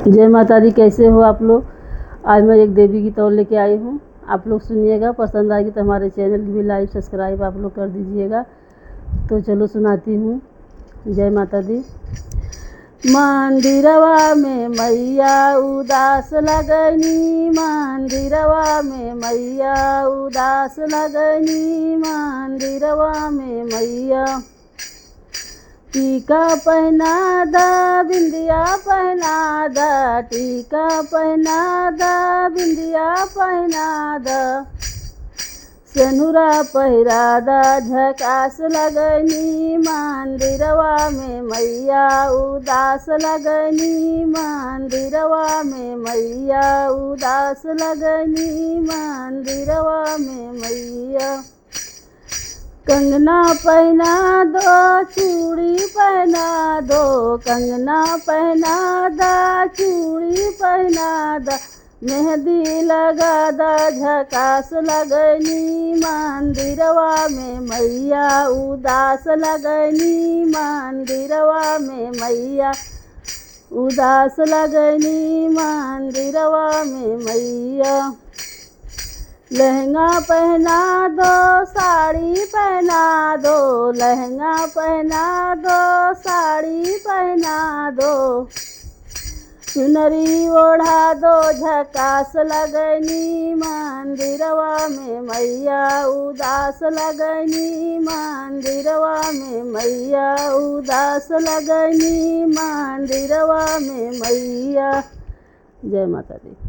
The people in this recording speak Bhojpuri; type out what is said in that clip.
जय माता दी। कैसे हो आप लोग। आज मैं एक देवी की तौल लेके आई हूँ। आप लोग सुनिएगा, पसंद आएगी तो हमारे चैनल की भी लाइक सब्सक्राइब आप लोग कर दीजिएगा। तो चलो सुनाती हूँ। जय माता दी। मंदिरवा में मैया उदास लगनी, मंदिरवा में मैया उदास लगनी, मंदिरवा में मैया। टीका पहना दा बिंदिया पहना दा, टीका पहना दा बिंदिया पहना दा, सेनुरा पहिरा दा झकास लगनी, मंदिरवा में मैया उदास लगनी, मंदिरवा में मैया उदास लगनी, मंदिरवा में मैया। कंगना पहना दो चूड़ी पहना दो, कंगना पहना दा चूड़ी पहना दा, मेहंदी लगा दा झकास लगनी, मंदिरवा में मैया उदास लगनी, मंदिरवा में मैया उदास लगनी, मंदिरवा में मैया। लहंगा पहना दो साड़ी पहना दो, लहंगा पहना दो साड़ी पहना दो, चुनरी ओढ़ा दो झकास लगनी, मंदिरवा में मैया उदास लगनी, मंदिरवा में मैया उदास लगनी, मंदिरवा में मैया। जय माता दी।